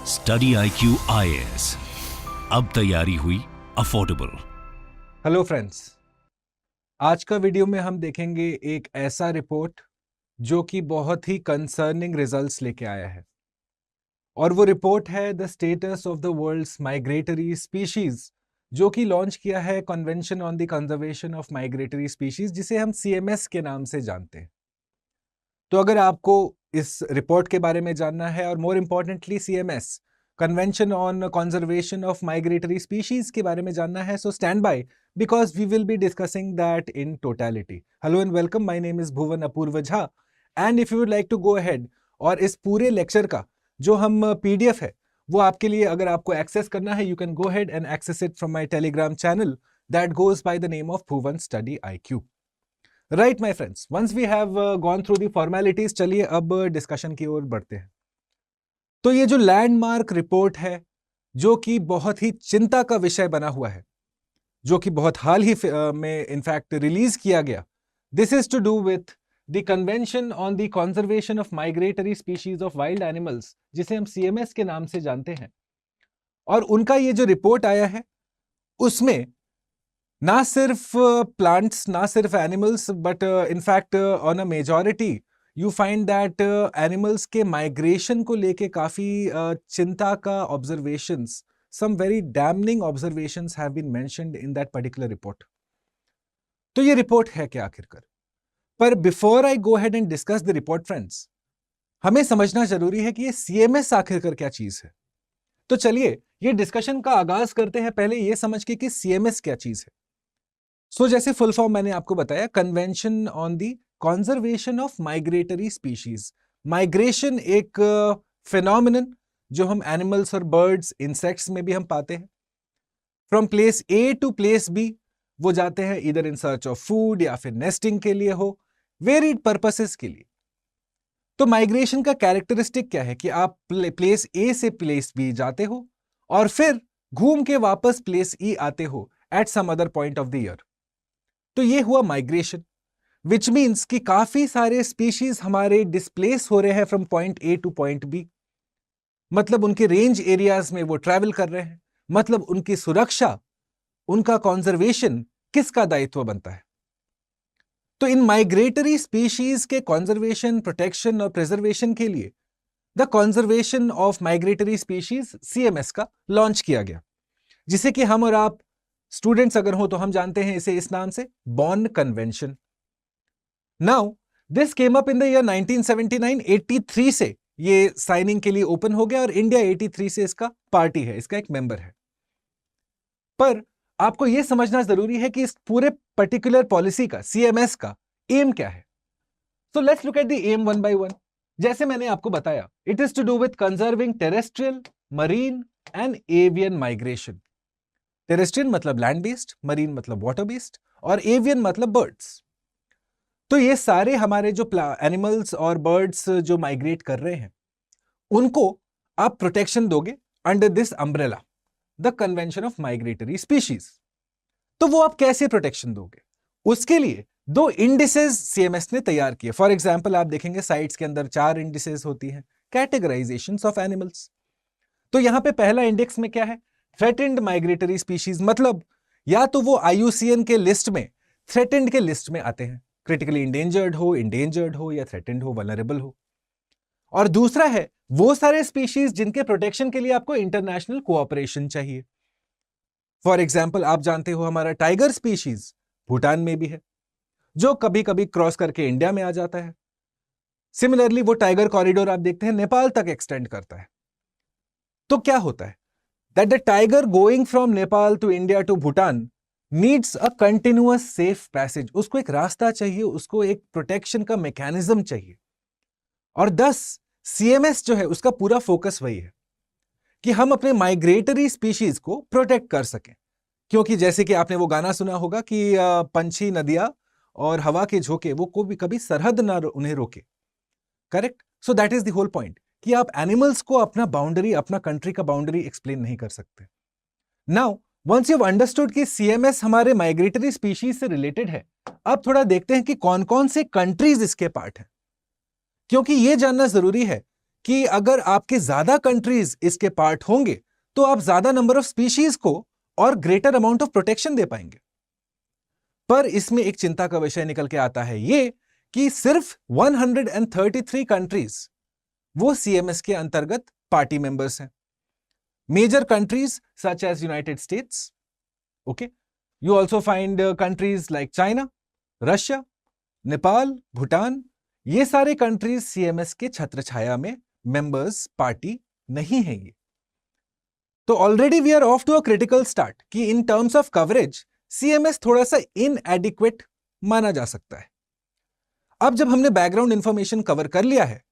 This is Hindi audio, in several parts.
स्टडी IQ IAS, अब तैयारी हुई अफोर्डेबल। हेलो फ्रेंड्स, आज का वीडियो में हम देखेंगे एक ऐसा रिपोर्ट जो कि बहुत ही कंसर्निंग रिजल्ट्स लेके आया है और वो रिपोर्ट है the status of the world's migratory species, जो कि लॉन्च किया है convention on the conservation of migratory species, जिसे हम CMS के नाम से जानते हैं। तो अगर आपको इस रिपोर्ट के बारे में जानना है और more importantly CMS convention on conservation of migratory species के बारे में जानना है, so stand by because we will be discussing that in totality. Hello and welcome, my name is Bhuvan Apurva Jha and if you would like to go ahead और इस पूरे लेक्चर का जो हम PDF है वो आपके लिए अगर आपको एक्सेस करना है, you can go ahead and access it from my Telegram channel that goes by the name of Bhuvan Study IQ. Right my friends, once we have gone through the formalities, चलिए अब डिस्कशन की ओर बढ़ते हैं। तो ये जो लैंडमार्क रिपोर्ट है जो कि बहुत ही चिंता का विषय बना हुआ है, जो कि बहुत हाल ही में इनफैक्ट रिलीज किया गया, this is to do with the convention on the conservation of migratory species of wild animals, जिसे हम CMS के नाम से जानते हैं। और उनका ये जो रिपोर्ट आया है उसमें ना सिर्फ प्लांट्स, ना सिर्फ animals, but in fact on a majority you find that animals के माइग्रेशन को लेके काफी चिंता का observations, some very damning observations have been mentioned in that particular report. तो ये रिपोर्ट है क्या आखिरकार? पर before I go ahead and discuss the report friends, हमें समझना जरूरी है कि ये CMS आखिरकार क्या चीज है। तो चलिए ये डिस्कशन का आगाज करते हैं पहले ये समझ के कि CMS क्या चीज है। सो जैसे फुल फॉर्म मैंने आपको बताया, convention on the conservation of migratory species. Migration एक फिनोमिनन जो हम एनिमल्स और बर्ड्स, इंसेक्ट्स में भी हम पाते हैं। From place A to place B वो जाते हैं इधर इन सर्च ऑफ फूड या फिर नेस्टिंग के लिए हो, वेरिड पर्पसेस के लिए। तो माइग्रेशन का कैरेक्टरिस्टिक क्या है कि आप प्लेस A से प्लेस B जाते हो और फिर घूम के वापस प्लेस E आते हो at some other point of the year. तो ये हुआ माइग्रेशन, विच मीन्स कि काफी सारे स्पीशीज हमारे डिस्प्लेस हो रहे हैं from point A two point B। मतलब उनके रेंज एरियाज में वो ट्रैवल कर रहे हैं, मतलब उनकी सुरक्षा, उनका कंजर्वेशन किसका दायित्व बनता है। तो इन माइग्रेटरी स्पीशीज के कंजर्वेशन, प्रोटेक्शन और प्रिजर्वेशन के लिए the conservation of migratory species CMS का लॉन्च किया गया, जिसे कि हम और आप स्टूडेंट्स अगर हो तो हम जानते हैं इसे इस नाम से born convention. Now this came up in the year 1979, 83 से ये साइनिंग के लिए ओपन हो गया और इंडिया 83 से इसका पार्टी है, इसका एक मेंबर है। पर आपको यह समझना जरूरी है कि इस पूरे पर्टिकुलर पॉलिसी का, CMS का एम क्या है। So let's look at the aim one by one. जैसे मैंने आपको बताया, it is to do with conserving terrestrial, marine and avian migration. Terrestrial मतलब लैंड बेस्ड, मरीन मतलब वाटर बेस्ड और एवियन मतलब बर्ड्स। तो ये सारे हमारे जो एनिमल्स और बर्ड्स जो माइग्रेट कर रहे हैं उनको आप प्रोटेक्शन दोगे under this umbrella, the convention of migratory species. तो वो आप कैसे प्रोटेक्शन दोगे, उसके लिए दो इंडिसेस CMS ने तैयार किए। फॉर एग्जाम्पल आप देखेंगे साइट्स के अंदर 4 इंडिसेस होती हैं, कैटेगराइजेशंस ऑफ एनिमल्स। तो यहां पे पहला इंडेक्स में क्या है, थ्रेटेंड माइग्रेटरी स्पीशीज, मतलब या तो वो IUCN के लिस्ट में, थ्रेटेंड के लिस्ट में आते हैं, क्रिटिकली इंडेंजर्ड हो या थ्रेटेंड हो, वल्नरेबल हो। और दूसरा है वो सारे स्पीशीज जिनके प्रोटेक्शन के लिए आपको इंटरनेशनल कोऑपरेशन चाहिए। फॉर एग्जांपल आप जानते हो हमारा टाइगर स्पीशीज भूटान में भी है, जो कभी कभी क्रॉस करके इंडिया में आ जाता है। सिमिलरली वो टाइगर कॉरिडोर आप देखते हैं नेपाल तक एक्सटेंड करता है। तो क्या होता है that the tiger going from Nepal to India to Bhutan needs a continuous safe passage. उसको एक रास्ता चाहिए, उसको एक प्रोटेक्शन का मैकेनिज्म चाहिए। और 10 CMS जो है उसका पूरा फोकस वही है कि हम अपने माइग्रेटरी स्पीशीज को प्रोटेक्ट कर सकें। क्योंकि जैसे कि आपने वो गाना सुना होगा कि पंछी, नदियां और हवा के झोंके वो को भी कभी सरहद ना उन्हें रोके। Correct. So that is the whole point कि आप एनिमल्स को अपना बाउंड्री, अपना कंट्री का बाउंड्री एक्सप्लेन नहीं कर सकते। नाउ वंस यू अंडरस्टूड कि CMS हमारे माइग्रेटरी स्पीशीज से रिलेटेड है, अब थोड़ा देखते हैं कि कौन कौन से कंट्रीज इसके पार्ट हैं। क्योंकि यह जानना जरूरी है कि अगर आपके ज्यादा कंट्रीज इसके पार्ट होंगे तो आप ज्यादा नंबर ऑफ स्पीशीज को और ग्रेटर अमाउंट ऑफ प्रोटेक्शन दे पाएंगे। पर इसमें एक चिंता का विषय निकल के आता है ये कि सिर्फ 133 कंट्रीज वो सीएमएस के अंतर्गत पार्टी मेंबर्स हैं। Major countries such as United States, okay, you also find countries like China, Russia, Nepal, Bhutan, ये सारे कंट्रीज सीएमएस के छत्र छाया में मेंबर्स पार्टी नहीं है ये। तो already we are off to a critical start कि in terms of coverage CMS थोड़ा सा इनएडिक्वेट माना जा सकता है। अब जब हमने बैकग्राउंड इंफॉर्मेशन कवर कर लिया है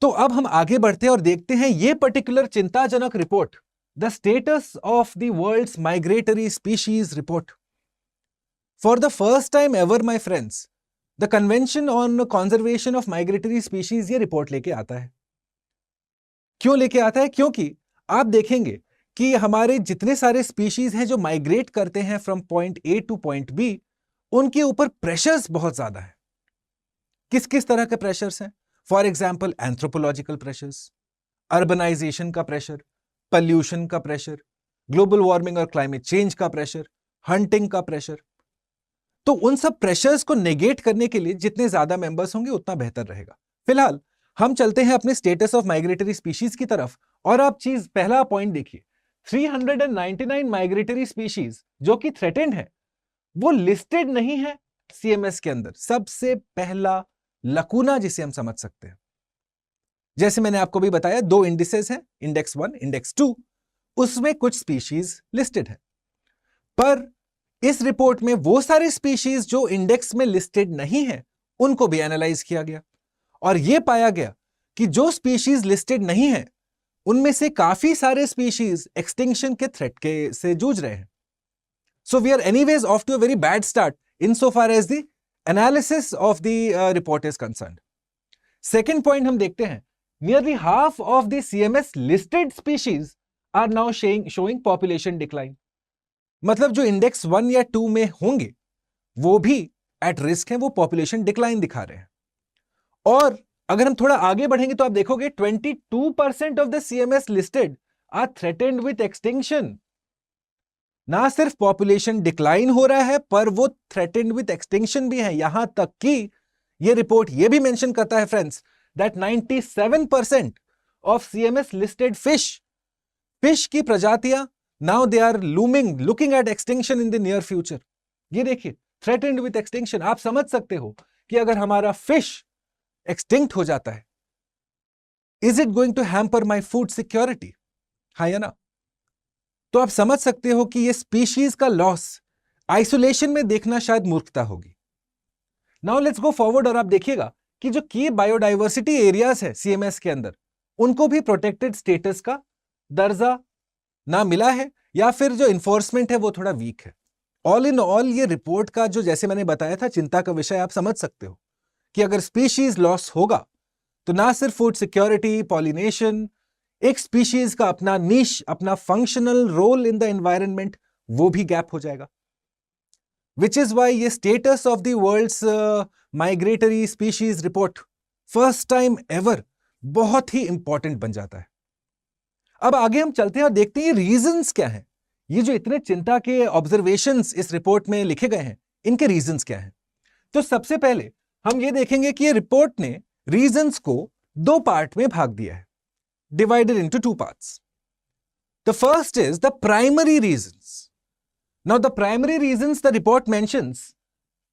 तो अब हम आगे बढ़ते हैं और देखते हैं ये पर्टिकुलर चिंताजनक report, the status of the world's migratory species report. For the first time ever my friends, the convention on conservation of migratory species ये रिपोर्ट लेके आता है। क्यों लेके आता है? क्योंकि आप देखेंगे कि हमारे जितने सारे स्पीशीज हैं जो माइग्रेट करते हैं from point A to point B, उनके ऊपर प्रेशर्स बहुत ज्यादा है। किस किस तरह के प्रेशर्स हैं? For example anthropological pressures, urbanisation का प्रेशर, पॉल्यूशन का प्रेशर, ग्लोबल वार्मिंग और क्लाइमेट चेंज का प्रेशर, हंटिंग का प्रेशर। तो उन सब प्रेशर्स को नेगेट करने के लिए जितने ज्यादा मेंबर्स होंगे उतना बेहतर रहेगा। फिलहाल हम चलते हैं अपने स्टेटस ऑफ माइग्रेटरी स्पीशीज की तरफ और आप पहला पॉइंट देखिए, 399 माइग्रेटरी स्पीशीज जो कि थ्रेटेंड है वो लिस्टेड नहीं है सीएमएस के अंदर। सबसे पहला लकूना जिसे हम समझ सकते हैं, जैसे मैंने आपको भी बताया, 2 इंडिसेस हैं, इंडेक्स 1, इंडेक्स 2, उसमें कुछ स्पीशीज लिस्टेड है। पर इस रिपोर्ट में वो सारे स्पीशीज जो इंडेक्स में लिस्टेड नहीं है उनको भी एनालाइज किया गया और यह पाया गया कि जो स्पीशीज लिस्टेड नहीं है उनमें से काफी सारे स्पीशीज एक्सटिंक्शन के थ्रेट के से जूझ रहे हैं। So we are anyways off to a very bad start in so far as the analysis of the report is concerned. Second point हम देखते हैं, nearly half of the CMS listed species are now showing population decline. मतलब जो इंडेक्स 1 या 2 में होंगे वो भी एट रिस्क हैं, वो पॉपुलेशन डिक्लाइन दिखा रहे हैं। और अगर हम थोड़ा आगे बढ़ेंगे तो आप देखोगे 22% of the CMS listed are threatened with extinction. ना सिर्फ पॉपुलेशन डिक्लाइन हो रहा है पर वो थ्रेटेंड विथ एक्सटिंक्शन भी है। यहां तक कि ये रिपोर्ट ये भी मेंशन करता है friends that 97% of CMS listed fish की प्रजातियां now they are looking at extinction in the near future. ये देखिए, थ्रेटेंड विथ एक्सटिंक्शन। आप समझ सकते हो कि अगर हमारा फिश एक्सटिंक्ट हो जाता है, is it going to hamper my food security? हाँ या ना? तो आप समझ सकते हो कि ये स्पीशीज का लॉस आइसोलेशन में देखना शायद मूर्खता होगी। नाउ लेट्स गो फॉरवर्ड और आप देखिएगा कि जो की बायोडाइवर्सिटी एरियाज है सीएमएस के अंदर, उनको भी प्रोटेक्टेड स्टेटस का दर्जा ना मिला है या फिर जो इन्फोर्समेंट है वो थोड़ा वीक है। ऑल इन ऑल ये रिपोर्ट का जो, जैसे मैंने बताया था, चिंता का विषय आप समझ सकते हो कि अगर स्पीशीज लॉस होगा तो ना सिर्फ फूड सिक्योरिटी, पॉलिनेशन, एक स्पीशीज का अपना नीश, अपना functional role in the environment, वो भी गैप हो जाएगा। विच इज वाई ये status of the world's migratory species report first time ever बहुत ही इंपॉर्टेंट बन जाता है। अब आगे हम चलते हैं और देखते हैं रीजंस क्या हैं। ये जो इतने चिंता के ऑब्जर्वेशंस इस रिपोर्ट में लिखे गए हैं, इनके रीजंस क्या हैं? तो सबसे पहले हम ये देखेंगे कि ये रिपोर्ट ने रीजंस को 2 पार्ट में भाग दिया है, divided into 2 parts. The first is the primary reasons. Now the primary reasons the report mentions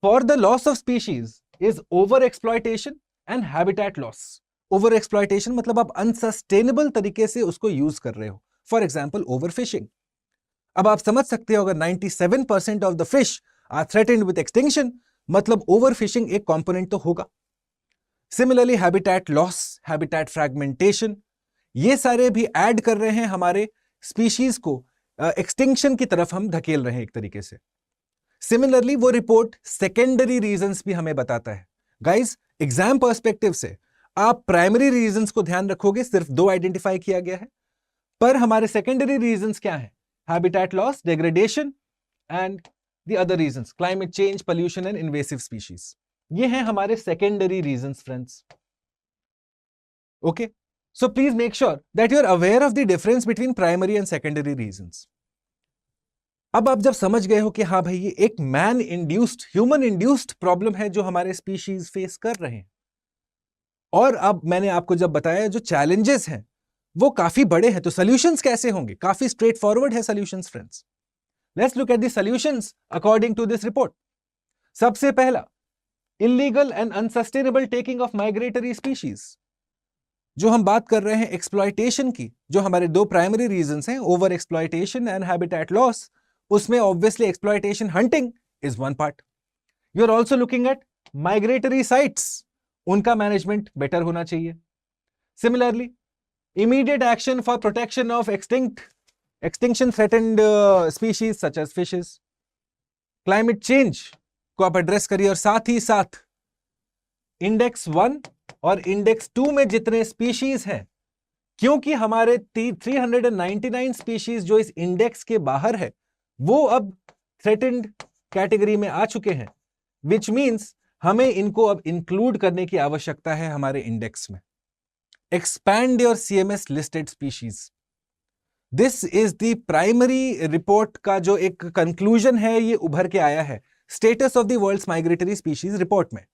for the loss of species is overexploitation and habitat loss. Overexploitation मतलब आप unsustainable तरीके से उसको यूज कर रहे हो। For example, overfishing. अब आप समझ सकते हो अगर 97% of the fish are threatened with extinction, मतलब overfishing एक component तो होगा। Similarly, habitat loss, habitat fragmentation, ये सारे भी ऐड कर रहे हैं हमारे स्पीशीज को एक्सटिंक्शन की तरफ हम धकेल रहे हैं एक तरीके से। सिमिलरली वो रिपोर्ट सेकेंडरी रीजंस भी हमें बताता है। गाइस, एग्जाम पर्सपेक्टिव से आप प्राइमरी रीजंस को ध्यान रखोगे, सिर्फ 2 आइडेंटिफाई किया गया है, पर हमारे सेकेंडरी रीजंस क्या है? Habitat loss, degradation and the other reasons, climate change, pollution and invasive species. ये हैं हमारे secondary reasons friends. Okay, So please make sure that you are aware of the difference between primary and secondary reasons. अब आप जब समझ गए हो कि हाँ भाई, ये एक man induced, human induced problem है जो हमारे स्पीशीज फेस कर रहे हैं, और अब मैंने आपको जब बताया जो चैलेंजेस हैं वो काफी बड़े हैं, तो सॉल्यूशंस कैसे होंगे? काफी स्ट्रेट फॉरवर्ड है solutions friends. Let's look at the solutions according to this report. सबसे पहला, illegal and unsustainable taking of migratory species. जो हम बात कर रहे हैं एक्सप्लॉयटेशन की, जो हमारे दो प्राइमरी रीजंस हैं, over exploitation and habitat loss, उसमें obviously exploitation hunting is one part. You are also looking at migratory sites, उनका मैनेजमेंट बेटर होना चाहिए. Similarly, immediate action for protection of extinction threatened species such as fishes. Climate change को आप एड्रेस करिए, और साथ ही साथ इंडेक्स 1 और इंडेक्स 2 में जितने स्पीशीज हैं, क्योंकि हमारे 399 स्पीशीज जो इस इंडेक्स के बाहर है वो अब थ्रेटेंड कैटेगरी में आ चुके हैं, विच मीन्स हमें इनको अब इंक्लूड करने की आवश्यकता है हमारे इंडेक्स में. Expand your CMS listed species. This is the primary report का जो एक conclusion है, ये उभर के आया है Status of the World's Migratory Species report में.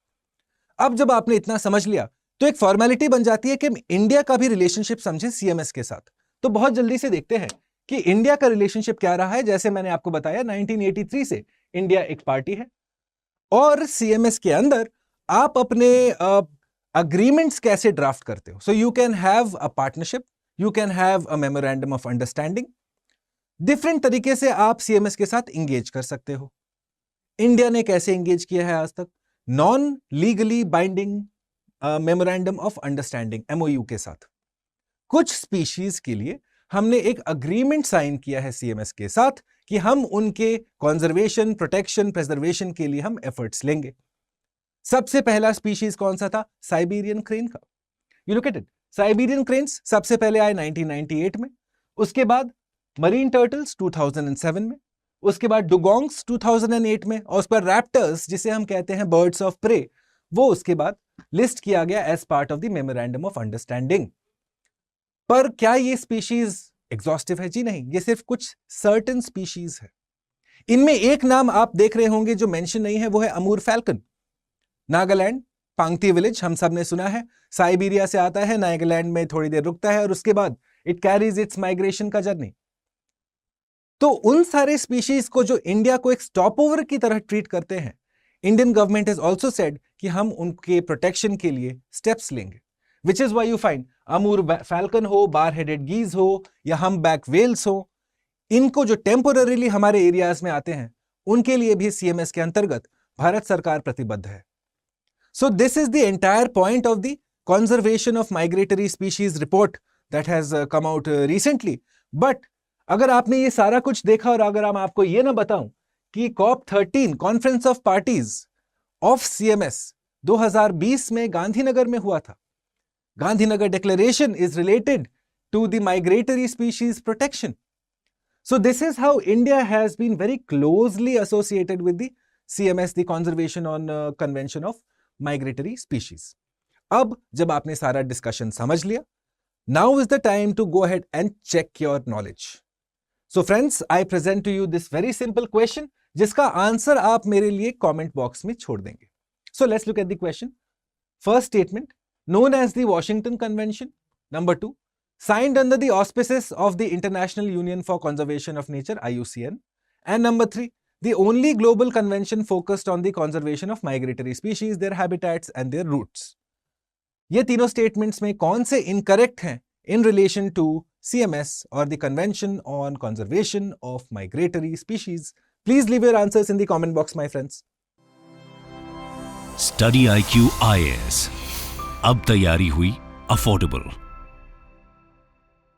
अब जब आपने इतना समझ लिया तो एक फॉर्मेलिटी बन जाती है कि इंडिया का भी रिलेशनशिप समझे CMS के साथ. तो बहुत जल्दी से देखते हैं कि इंडिया का रिलेशनशिप क्या रहा है. जैसे मैंने आपको बताया 1983 से इंडिया एक पार्टी है, और CMS के अंदर आप अपने अग्रीमेंट्स कैसे ड्राफ्ट करते हो. So you can have a partnership, you can have a memorandum of understanding. Different तरीके से आप CMS के साथ इंगेज कर सकते हो. इंडिया ने कैसे इंगेज किया है आज तक? Non legally binding memorandum of understanding MOU के साथ. कुछ स्पीशीज के लिए हमने एक अग्रीमेंट साइन किया है CMS के साथ कि हम उनके कंजर्वेशन, प्रोटेक्शन, प्रिजर्वेशन के लिए हम एफर्ट्स लेंगे. सबसे पहला स्पीशीज कौन सा था? साइबेरियन क्रेन का. You look at it, Siberian cranes सबसे पहले आए 1998 में, उसके बाद मरीन टर्टल्स 2007 में, उसके बाद डुगोंग्स 2008 में, और उस पर रैप्टर्स जिसे हम कहते हैं बर्ड्स ऑफ प्रे, वो उसके बाद लिस्ट किया गया as part of the memorandum of understanding. पर क्या ये स्पीशीज एग्जॉस्टिव है? जी नहीं, ये सिर्फ कुछ सर्टेन स्पीशीज है. इनमें एक नाम आप देख रहे होंगे जो मेंशन नहीं है, वो है अमूर फैल्कन. नागालैंड, पांगती विलेज, हम सब ने सुना है. साइबेरिया से आता है, नागालैंड में थोड़ी देर रुकता है, और उसके बाद इट कैरीज इट्स माइग्रेशन का जर्नी. तो उन सारे स्पीशीज को जो इंडिया को एक स्टॉप ओवर की तरह ट्रीट करते हैं, Indian government has also said कि हम उनके प्रोटेक्शन के लिए स्टेप्स लेंगे. Which is why you find Amur falcon हो, बार हेडेड गीज हो, या हम बैक वेल्स हो, इनको जो टेम्पोररीली हमारे एरियाज में आते हैं उनके लिए भी CMS के अंतर्गत भारत सरकार प्रतिबद्ध है. So this is the entire point of the conservation of migratory species report that has come out recently. But अगर आपने ये सारा कुछ देखा, और अगर मैं आपको ये ना बताऊं कि COP13 Conference of Parties of CMS 2020 में गांधीनगर में हुआ था. Gandhinagar Declaration is related to the migratory species protection. So this is how India has been very closely associated with the CMS, the Conservation on Convention of migratory species. अब जब आपने सारा डिस्कशन समझ लिया, now is the time to go ahead and check your knowledge. So friends, I present to you this very simple question, जिसका आंसर आप मेरे लिए कमेंट बॉक्स में छोड़ देंगे. So let's look at the question. First statement, known as the Washington Convention. Number 2, signed under the auspices of the International Union for Conservation of Nature, IUCN. And number 3, the only global convention focused on the conservation of migratory species, their habitats and their roots. ये तीनों statements में कौन से incorrect हैं in relation to CMS or the Convention on Conservation of Migratory Species? Please leave your answers in the comment box, my friends. Study IQ IAS. अब तैयारी हुई अफोर्डेबल.